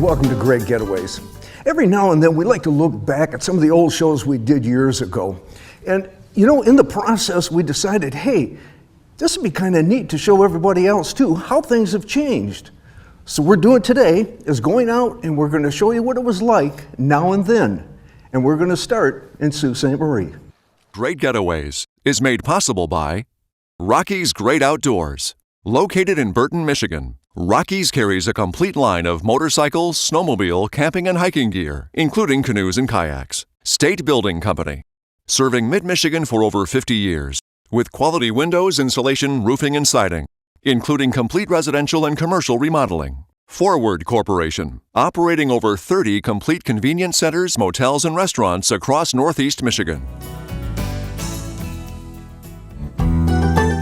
welcome to Great Getaways. Every now and then we like to look back at some of the old shows we did years ago. And you know, in the process we decided, hey, this would be kind of neat to show everybody else too how things have changed. So we're doing today is going out and we're going to show you what it was like now and then. And we're going to start in Sault Ste. Marie. Great Getaways is made possible by Rocky's Great Outdoors. Located in Burton, Michigan, Rocky's carries a complete line of motorcycle, snowmobile, camping, and hiking gear, including canoes and kayaks. State Building Company, serving mid-Michigan for over 50 years, with quality windows, insulation, roofing, and siding, including complete residential and commercial remodeling. Forward Corporation, operating over 30 complete convenience centers, motels, and restaurants across Northeast Michigan.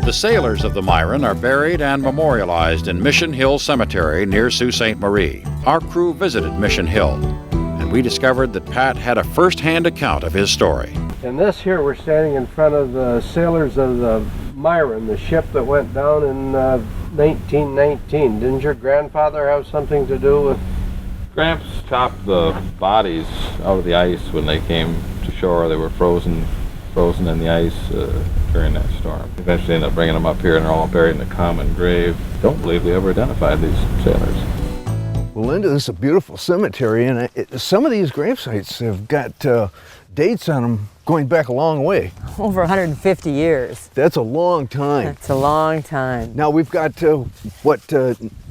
The sailors of the Myron are buried and memorialized in Mission Hill Cemetery near Sault Ste. Marie. Our crew visited Mission Hill, and we discovered that Pat had a first-hand account of his story. In this here, we're standing in front of the sailors of the Myron, the ship that went down in 1919. Didn't your grandfather have something to do with? Gramps chopped the bodies out of the ice when they came to shore. They were frozen in the ice during that storm. Eventually ended up bringing them up here, and they're all buried in a common grave. Don't believe we ever identified these sailors. Well, Linda, this is a beautiful cemetery, and some of these grave sites have got dates on them going back a long way. Over 150 years. That's a long time. That's a long time. Now we've got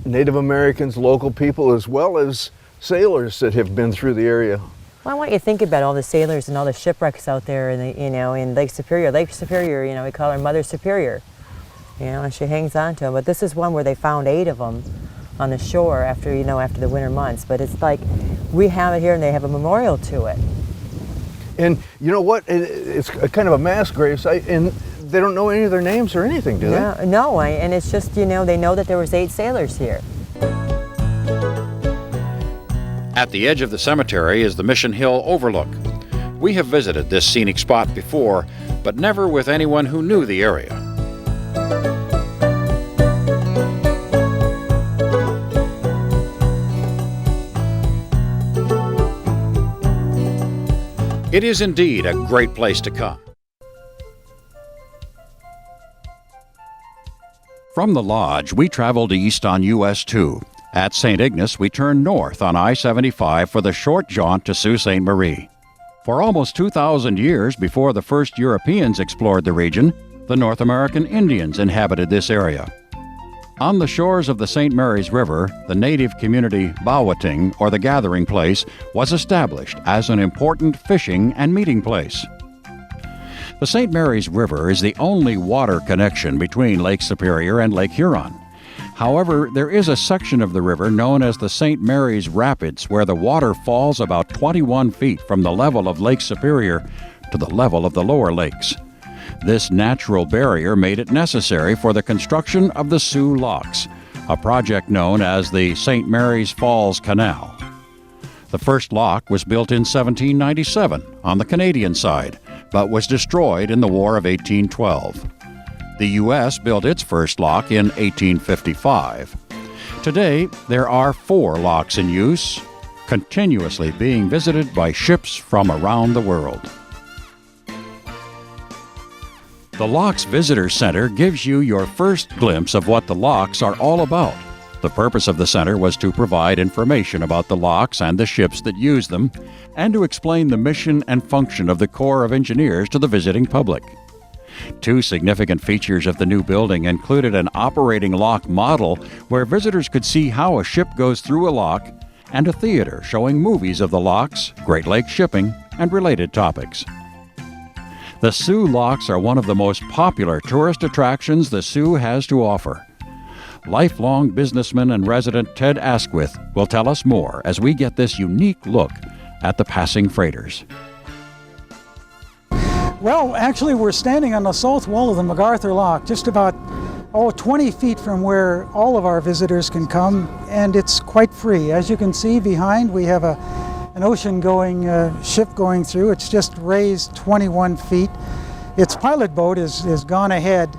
Native Americans, local people, as well as sailors that have been through the area. Well, I want you to think about all the sailors and all the shipwrecks out there in Lake Superior. Lake Superior, we call her Mother Superior, and she hangs on to them. But this is one where they found 8 of them on the shore after the winter months. But it's like we have it here, and they have a memorial to it. And you know what? It's a kind of a mass grave site, and they don't know any of their names or anything, do they? No, and it's just, they know that there was 8 sailors here. At the edge of the cemetery is the Mission Hill Overlook. We have visited this scenic spot before, but never with anyone who knew the area. It is indeed a great place to come. From the lodge, we traveled east on US 2. At St. Ignace, we turned north on I-75 for the short jaunt to Sault Ste. Marie. For almost 2,000 years before the first Europeans explored the region, the North American Indians inhabited this area. On the shores of the St. Mary's River, the native community Bawating, or the gathering place, was established as an important fishing and meeting place. The St. Mary's River is the only water connection between Lake Superior and Lake Huron. However, there is a section of the river known as the St. Mary's Rapids where the water falls about 21 feet from the level of Lake Superior to the level of the lower lakes. This natural barrier made it necessary for the construction of the Sioux Locks, a project known as the St. Mary's Falls Canal. The first lock was built in 1797 on the Canadian side, but was destroyed in the War of 1812. The U.S. built its first lock in 1855. Today, there are 4 locks in use, continuously being visited by ships from around the world. The Locks Visitor Center gives you your first glimpse of what the locks are all about. The purpose of the center was to provide information about the locks and the ships that use them, and to explain the mission and function of the Corps of Engineers to the visiting public. 2 significant features of the new building included an operating lock model where visitors could see how a ship goes through a lock, and a theater showing movies of the locks, Great Lakes shipping, and related topics. The Sioux Locks are one of the most popular tourist attractions the Sioux has to offer. Lifelong businessman and resident Ted Asquith will tell us more as we get this unique look at the passing freighters. Well, actually, we're standing on the south wall of the MacArthur Lock, just about 20 feet from where all of our visitors can come, and it's quite free. As you can see behind, we have an ocean-going ship going through. It's just raised 21 feet. Its pilot boat is gone ahead,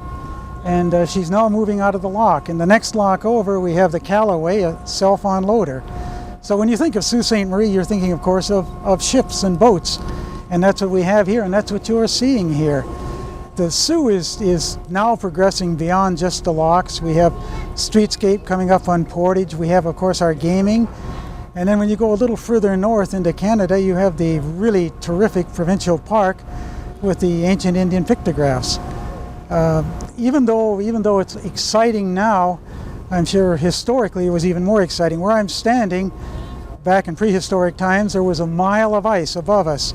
and she's now moving out of the lock. In the next lock over, we have the Callaway, a self-unloader. So when you think of Sault Ste. Marie, you're thinking, of course, of ships and boats. And that's what we have here, and that's what you are seeing here. The Sioux is now progressing beyond just the locks. We have streetscape coming up on Portage. We have, of course, our gaming. And then when you go a little further north into Canada, you have the really terrific provincial park with the ancient Indian pictographs. Even though it's exciting now, I'm sure historically it was even more exciting. Where I'm standing, back in prehistoric times, there was a mile of ice above us.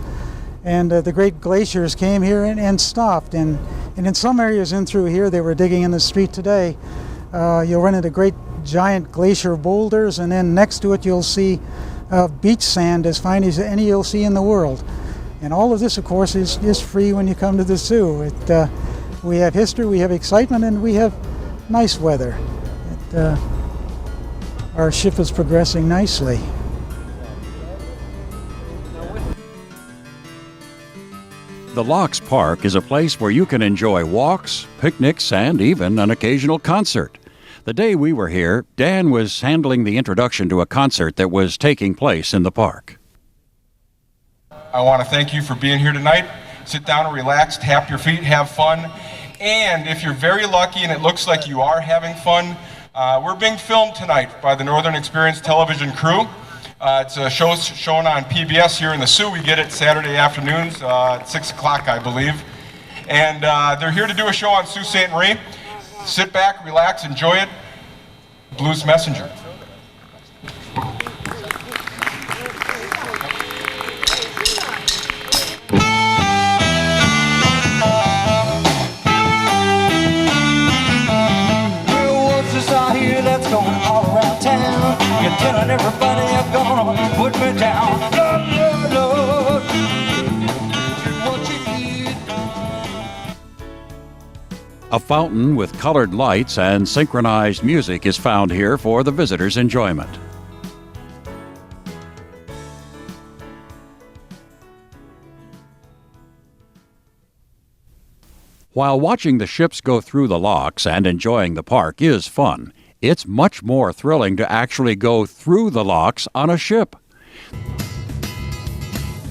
And the great glaciers came here and stopped. And in some areas in through here, they were digging in the street today. You'll run into great giant glacier boulders, and then next to it you'll see beach sand as fine as any you'll see in the world. And all of this, of course, is free when you come to the Sioux. We have history, we have excitement, and we have nice weather. Our ship is progressing nicely. The Locks Park is a place where you can enjoy walks, picnics, and even an occasional concert. The day we were here, Dan was handling the introduction to a concert that was taking place in the park. I want to thank you for being here tonight. Sit down and relax, tap your feet, have fun. And if you're very lucky and it looks like you are having fun, we're being filmed tonight by the Northern Experience television crew. It's a show shown on PBS here in the Sioux. We get it Saturday afternoons at 6 o'clock, I believe. And they're here to do a show on Sault Ste. Marie. Sit back, relax, enjoy it. Blues Messenger. That's going all around town. You're telling everybody you're gonna put me down. Lord, Lord, what you did. A fountain with colored lights and synchronized music is found here for the visitors' enjoyment. While watching the ships go through the locks and enjoying the park is fun, it's much more thrilling to actually go through the locks on a ship.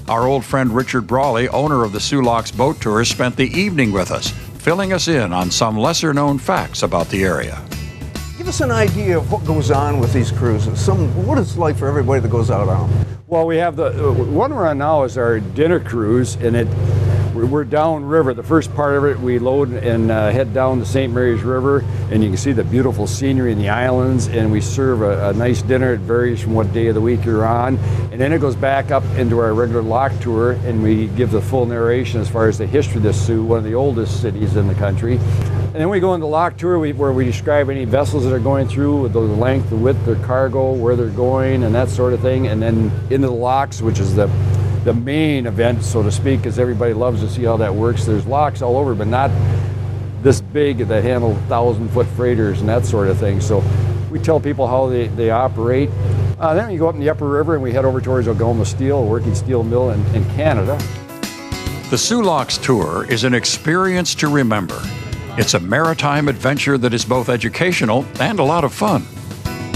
Our old friend Richard Brawley, owner of the Sioux Locks Boat Tours, spent the evening with us, filling us in on some lesser-known facts about the area. Give us an idea of what goes on with these cruises. What it's like for everybody that goes out on them. Well, we have the one we're on now is our dinner cruise, and we're downriver. The first part of it, we load and head down the St. Mary's River, and you can see the beautiful scenery in the islands, and we serve a nice dinner. It varies from what day of the week you're on. And then it goes back up into our regular lock tour, and we give the full narration as far as the history of the Sioux, one of the oldest cities in the country. And then we go into lock tour where we describe any vessels that are going through, the length, the width, their cargo, where they're going, and that sort of thing. And then into the locks, which is the main event, so to speak, because everybody loves to see how that works. There's locks all over, but not this big that handle 1,000-foot freighters and that sort of thing. So we tell people how they operate. Then we go up in the upper river and we head over towards Algoma Steel, a working steel mill in Canada. The Sioux Locks Tour is an experience to remember. It's a maritime adventure that is both educational and a lot of fun.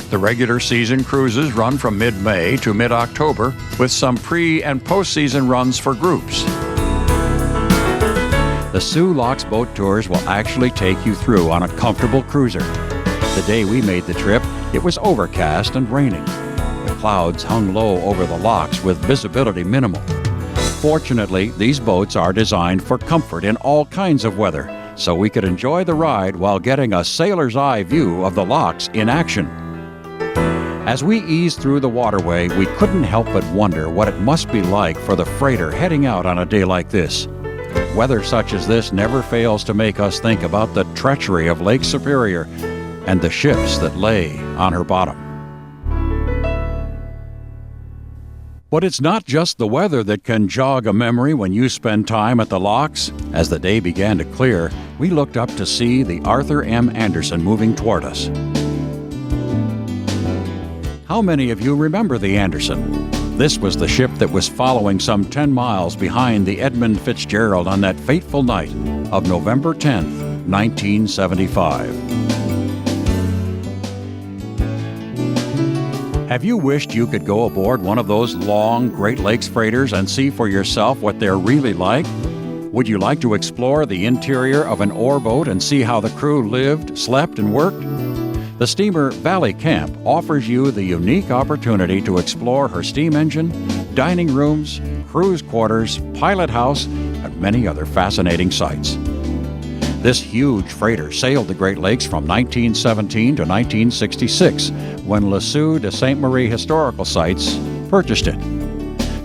The regular season cruises run from mid-May to mid-October, with some pre- and post-season runs for groups. The Sioux Locks Boat Tours will actually take you through on a comfortable cruiser. The day we made the trip, it was overcast and raining. The clouds hung low over the locks with visibility minimal. Fortunately, these boats are designed for comfort in all kinds of weather, so we could enjoy the ride while getting a sailor's eye view of the locks in action. As we eased through the waterway, we couldn't help but wonder what it must be like for the freighter heading out on a day like this. Weather such as this never fails to make us think about the treachery of Lake Superior and the ships that lay on her bottom. But it's not just the weather that can jog a memory when you spend time at the locks. As the day began to clear, we looked up to see the Arthur M. Anderson moving toward us. How many of you remember the Anderson? This was the ship that was following some 10 miles behind the Edmund Fitzgerald on that fateful night of November 10th, 1975. Have you wished you could go aboard one of those long Great Lakes freighters and see for yourself what they're really like? Would you like to explore the interior of an ore boat and see how the crew lived, slept, and worked? The steamer Valley Camp offers you the unique opportunity to explore her steam engine, dining rooms, crew's quarters, pilot house, and many other fascinating sights. This huge freighter sailed the Great Lakes from 1917 to 1966, when Le Sioux de Ste Marie Historical Sites purchased it.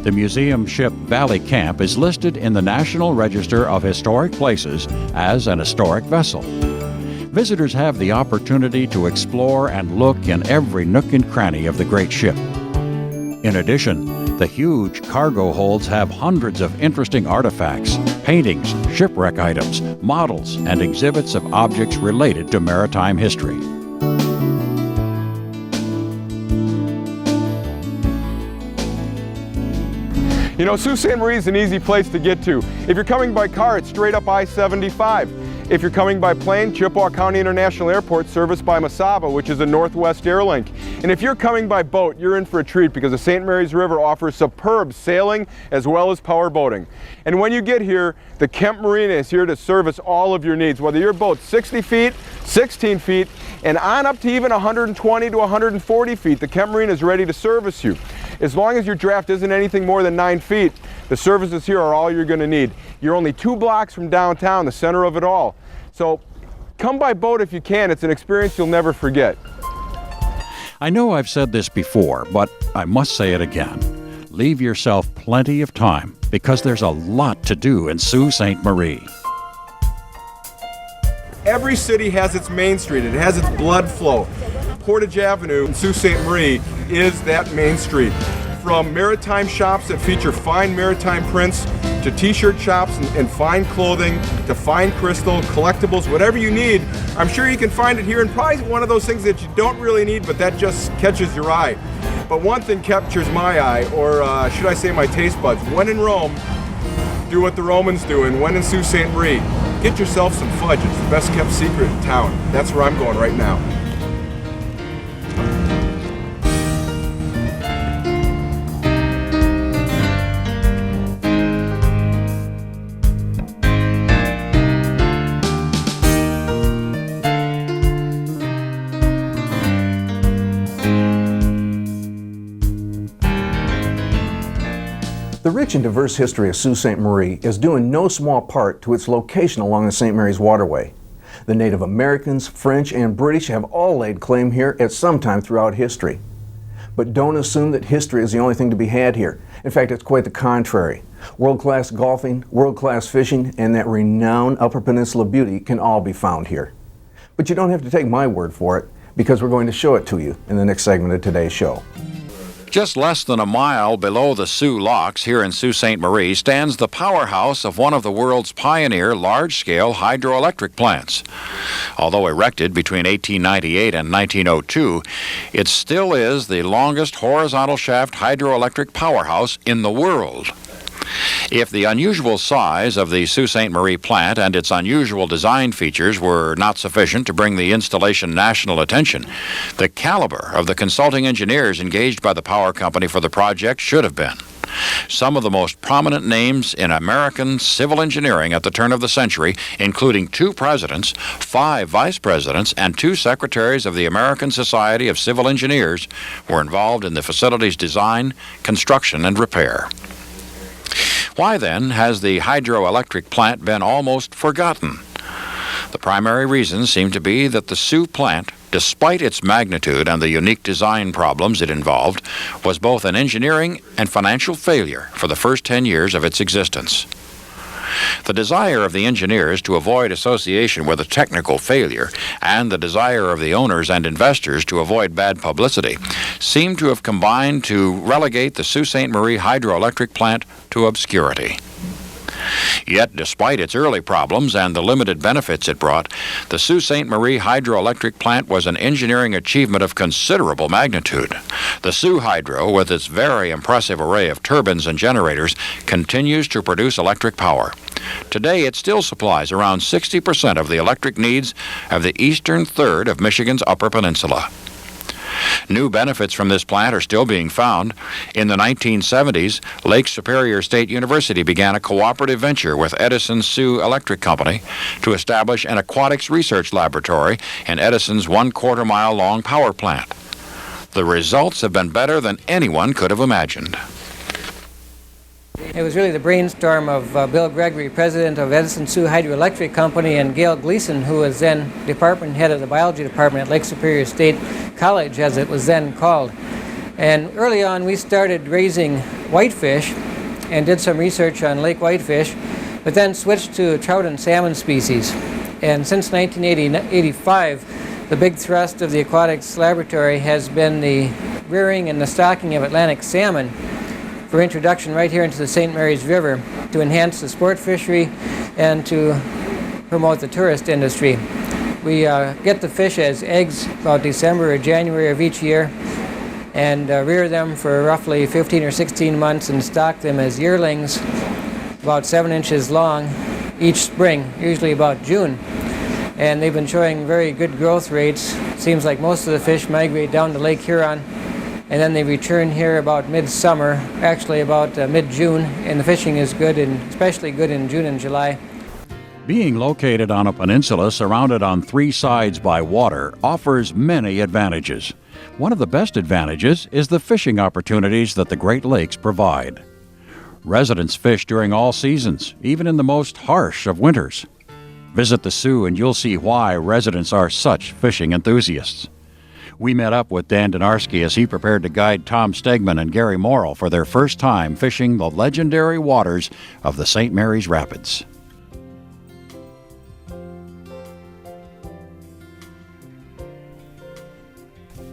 The museum ship Valley Camp is listed in the National Register of Historic Places as an historic vessel. Visitors have the opportunity to explore and look in every nook and cranny of the great ship. In addition, the huge cargo holds have hundreds of interesting artifacts, paintings, shipwreck items, models, and exhibits of objects related to maritime history. You know, Sault Ste. Marie is an easy place to get to. If you're coming by car, it's straight up I-75. If you're coming by plane, Chippewa County International Airport serviced by Mesaba, which is a Northwest Airlink. And if you're coming by boat, you're in for a treat because the St. Mary's River offers superb sailing as well as power boating. And when you get here, the Kemp Marina is here to service all of your needs, whether your boat's 60 feet, 16 feet, and on up to even 120 to 140 feet, the Kemp Marina is ready to service you. As long as your draft isn't anything more than 9 feet, the services here are all you're going to need. You're only 2 blocks from downtown, the center of it all. So come by boat if you can. It's an experience you'll never forget. I know I've said this before, but I must say it again. Leave yourself plenty of time because there's a lot to do in Sault Ste. Marie. Every city has its main street. It has its blood flow. Portage Avenue in Sault Ste. Marie is that main street. From maritime shops that feature fine maritime prints to t-shirt shops and fine clothing to fine crystal, collectibles, whatever you need, I'm sure you can find it here, and probably one of those things that you don't really need but that just catches your eye. But one thing captures my eye, or should I say my taste buds. When in Rome, do what the Romans do, and when in Sault Ste. Marie, get yourself some fudge. It's the best kept secret in town. That's where I'm going right now. The rich and diverse history of Sault Ste. Marie is due in no small part to its location along the St. Mary's Waterway. The Native Americans, French, and British have all laid claim here at some time throughout history. But don't assume that history is the only thing to be had here. In fact, it's quite the contrary. World-class golfing, world-class fishing, and that renowned Upper Peninsula beauty can all be found here. But you don't have to take my word for it, because we're going to show it to you in the next segment of today's show. Just less than a mile below the Sioux Locks here in Sault Ste. Marie stands the powerhouse of one of the world's pioneer large-scale hydroelectric plants. Although erected between 1898 and 1902, it still is the longest horizontal shaft hydroelectric powerhouse in the world. If the unusual size of the Sault Ste. Marie plant and its unusual design features were not sufficient to bring the installation national attention, the caliber of the consulting engineers engaged by the power company for the project should have been. Some of the most prominent names in American civil engineering at the turn of the century, including 2 presidents, 5 vice presidents, and 2 secretaries of the American Society of Civil Engineers, were involved in the facility's design, construction, and repair. Why, then, has the hydroelectric plant been almost forgotten? The primary reasons seem to be that the Sioux plant, despite its magnitude and the unique design problems it involved, was both an engineering and financial failure for the first 10 years of its existence. The desire of the engineers to avoid association with a technical failure and the desire of the owners and investors to avoid bad publicity seem to have combined to relegate the Sault Ste. Marie hydroelectric plant to obscurity. Yet, despite its early problems and the limited benefits it brought, the Sault Ste. Marie hydroelectric plant was an engineering achievement of considerable magnitude. The Sioux Hydro, with its very impressive array of turbines and generators, continues to produce electric power. Today, it still supplies around 60% of the electric needs of the eastern third of Michigan's Upper Peninsula. New benefits from this plant are still being found. In the 1970s, Lake Superior State University began a cooperative venture with Edison Sioux Electric Company to establish an aquatics research laboratory in Edison's 1/4 mile long power plant. The results have been better than anyone could have imagined. It was really the brainstorm of Bill Gregory, president of Edison Sioux Hydroelectric Company, and Gail Gleason, who was then department head of the biology department at Lake Superior State College, as it was then called. And early on, we started raising whitefish and did some research on lake whitefish, but then switched to trout and salmon species. And since 1985, the big thrust of the Aquatics Laboratory has been the rearing and the stocking of Atlantic salmon for introduction right here into the St. Mary's River to enhance the sport fishery and to promote the tourist industry. We get the fish as eggs about December or January of each year and rear them for roughly 15 or 16 months and stock them as yearlings about 7 inches long each spring, usually about June. And they've been showing very good growth rates. Seems like most of the fish migrate down to Lake Huron and then they return here about midsummer, actually about mid-June, and the fishing is good, and especially good in June and July. Being located on a peninsula surrounded on 3 sides by water offers many advantages. One of the best advantages is the fishing opportunities that the Great Lakes provide. Residents fish during all seasons, even in the most harsh of winters. Visit the Sioux and you'll see why residents are such fishing enthusiasts. We met up with Dan Donarski as he prepared to guide Tom Stegman and Gary Morrill for their first time fishing the legendary waters of the St. Mary's Rapids.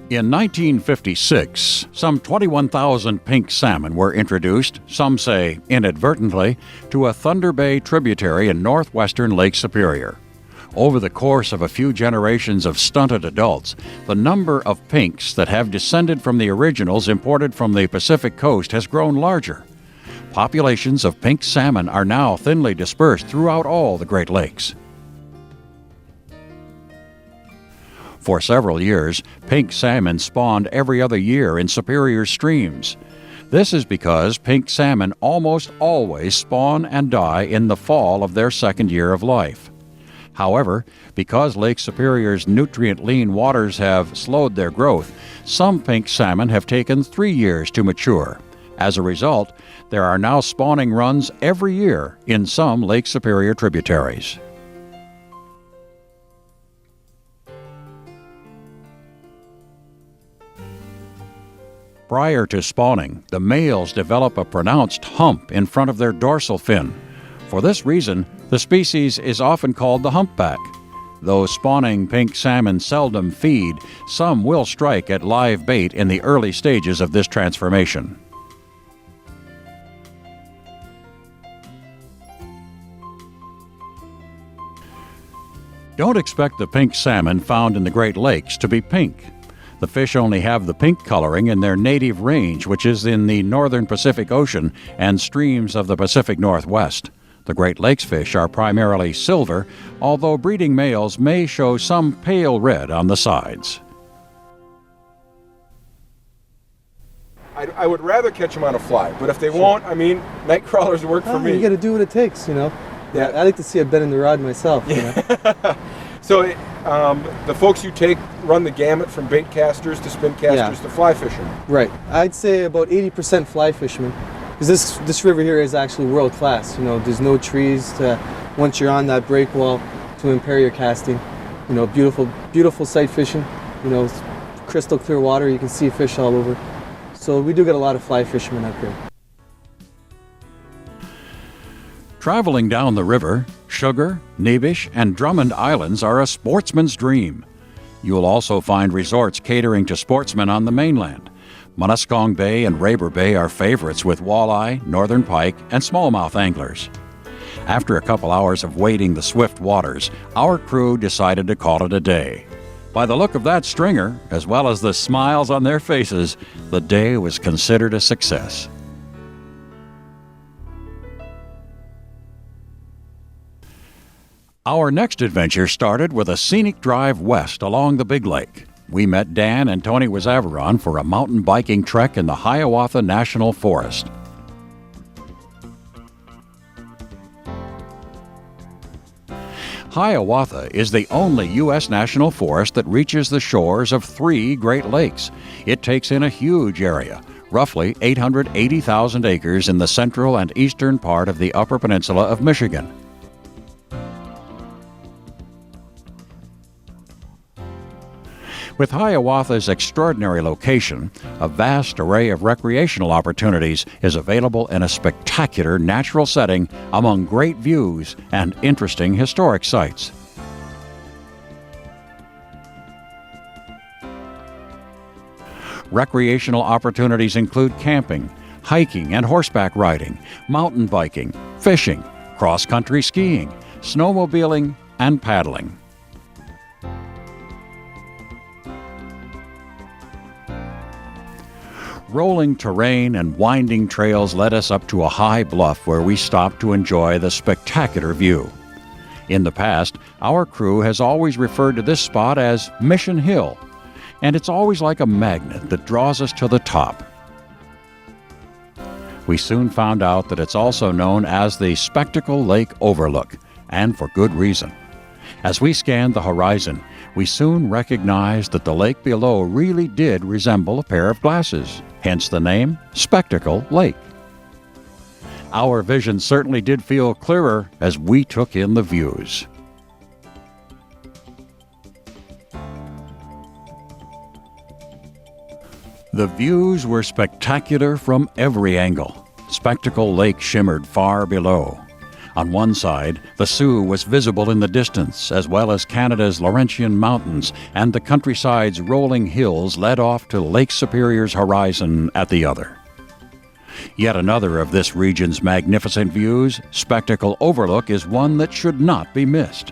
In 1956, some 21,000 pink salmon were introduced, some say inadvertently, to a Thunder Bay tributary in northwestern Lake Superior. Over the course of a few generations of stunted adults, the number of pinks that have descended from the originals imported from the Pacific coast has grown larger. Populations of pink salmon are now thinly dispersed throughout all the Great Lakes. For several years, pink salmon spawned every other year in Superior streams. This is because pink salmon almost always spawn and die in the fall of their second year of life. However, because Lake Superior's nutrient-lean waters have slowed their growth, some pink salmon have taken 3 years to mature. As a result, there are now spawning runs every year in some Lake Superior tributaries. Prior to spawning, the males develop a pronounced hump in front of their dorsal fin. For this reason, the species is often called the humpback. Though spawning pink salmon seldom feed, some will strike at live bait in the early stages of this transformation. Don't expect the pink salmon found in the Great Lakes to be pink. The fish only have the pink coloring in their native range, which is in the northern Pacific Ocean and streams of the Pacific Northwest. The Great Lakes fish are primarily silver, although breeding males may show some pale red on the sides. I would rather catch them on a fly, but if they won't, I mean, night crawlers work for me. You got to do what it takes, you know. Yeah. I like to see it bend in the rod myself. Yeah. You know? So the folks you take run the gamut from bait casters to spin casters to fly fishermen. Right. I'd say about 80% fly fishermen. Because this river here is actually world class. You know, there's no trees once you're on that breakwall to impair your casting. You know, beautiful sight fishing. You know, crystal clear water. You can see fish all over. So we do get a lot of fly fishermen up here. Traveling down the river, Sugar, Nebish, and Drummond Islands are a sportsman's dream. You'll also find resorts catering to sportsmen on the mainland. Munisquong Bay and Raber Bay are favorites with walleye, northern pike, and smallmouth anglers. After a couple hours of wading the swift waters, our crew decided to call it a day. By the look of that stringer, as well as the smiles on their faces, the day was considered a success. Our next adventure started with a scenic drive west along the Big Lake. we met Dan and Tony Wazaveron for a mountain biking trek in the Hiawatha National Forest. Hiawatha is the only U.S. national forest that reaches the shores of 3 Great Lakes. It takes in a huge area, roughly 880,000 acres in the central and eastern part of the Upper Peninsula of Michigan. With Hiawatha's extraordinary location, a vast array of recreational opportunities is available in a spectacular natural setting among great views and interesting historic sites. Recreational opportunities include camping, hiking and horseback riding, mountain biking, fishing, cross-country skiing, snowmobiling, and paddling. Rolling terrain and winding trails led us up to a high bluff where we stopped to enjoy the spectacular view. In the past, our crew has always referred to this spot as Mission Hill, and it's always like a magnet that draws us to the top. We soon found out that it's also known as the Spectacle Lake Overlook, and for good reason. As we scanned the horizon, we soon recognized that the lake below really did resemble a pair of glasses, hence the name Spectacle Lake. Our vision certainly did feel clearer as we took in the views. The views were spectacular from every angle. Spectacle Lake shimmered far below. On one side, the Sioux was visible in the distance, as well as Canada's Laurentian Mountains, and the countryside's rolling hills led off to Lake Superior's horizon at the other. Yet another of this region's magnificent views, Spectacle Overlook, is one that should not be missed.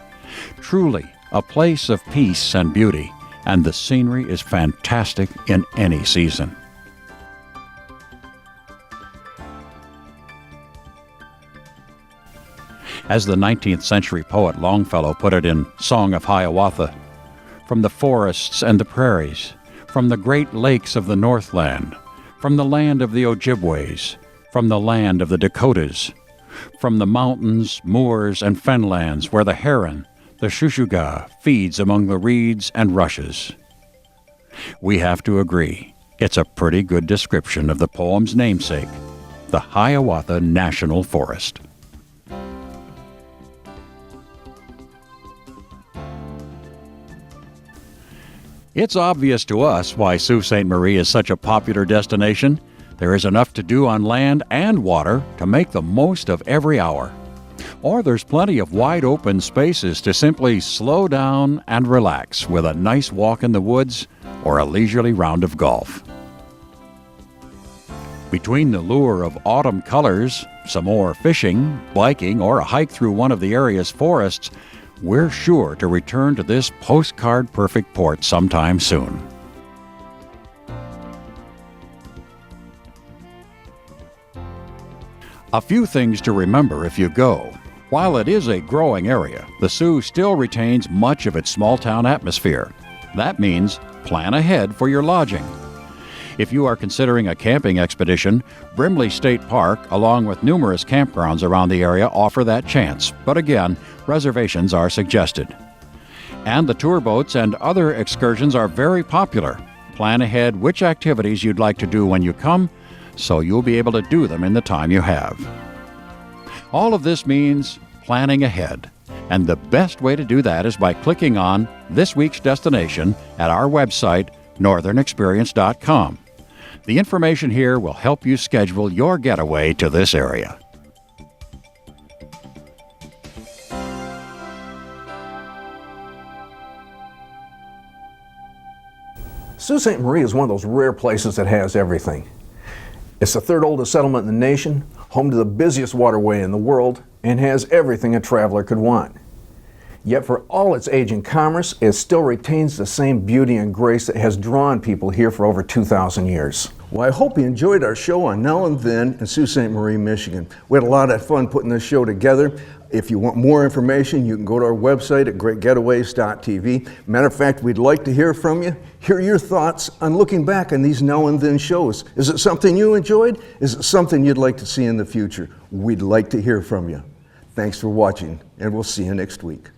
Truly a place of peace and beauty, and the scenery is fantastic in any season. As the 19th century poet Longfellow put it in Song of Hiawatha, from the forests and the prairies, from the great lakes of the Northland, from the land of the Ojibways, from the land of the Dakotas, from the mountains, moors, and fenlands where the heron, the shushuga, feeds among the reeds and rushes. We have to agree, it's a pretty good description of the poem's namesake, the Hiawatha National Forest. It's obvious to us why Sault Ste. Marie is such a popular destination. There is enough to do on land and water to make the most of every hour. Or there's plenty of wide open spaces to simply slow down and relax with a nice walk in the woods or a leisurely round of golf. Between the lure of autumn colors, some more fishing, biking, or a hike through one of the area's forests, we're sure to return to this postcard-perfect port sometime soon. A few things to remember if you go. While it is a growing area, the Sioux still retains much of its small-town atmosphere. That means plan ahead for your lodging. If you are considering a camping expedition, Brimley State Park, along with numerous campgrounds around the area, offer that chance. But again, reservations are suggested. And the tour boats and other excursions are very popular. Plan ahead which activities you'd like to do when you come, so you'll be able to do them in the time you have. All of this means planning ahead. And the best way to do that is by clicking on this week's destination at our website, northernexperience.com. The information here will help you schedule your getaway to this area. Sault Ste. Marie is one of those rare places that has everything. It's the third oldest settlement in the nation, home to the busiest waterway in the world, and has everything a traveler could want. Yet for all its age in commerce, it still retains the same beauty and grace that has drawn people here for over 2,000 years. Well, I hope you enjoyed our show on Now and Then in Sault Ste. Marie, Michigan. We had a lot of fun putting this show together. If you want more information, you can go to our website at greatgetaways.tv. Matter of fact, we'd like to hear from you. Hear your thoughts on looking back on these Now and Then shows. Is it something you enjoyed? Is it something you'd like to see in the future? We'd like to hear from you. Thanks for watching, and we'll see you next week.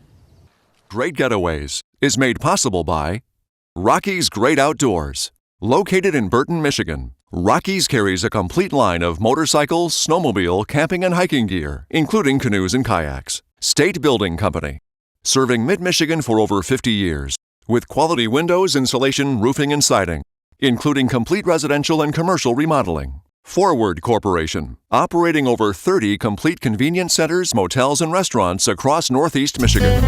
Great Getaways is made possible by Rocky's Great Outdoors. Located in Burton, Michigan, Rocky's carries a complete line of motorcycles, snowmobile, camping, and hiking gear, including canoes and kayaks. State Building Company, serving mid-Michigan for over 50 years, with quality windows, insulation, roofing, and siding, including complete residential and commercial remodeling. Forward Corporation, operating over 30 complete convenience centers, motels, and restaurants across Northeast Michigan.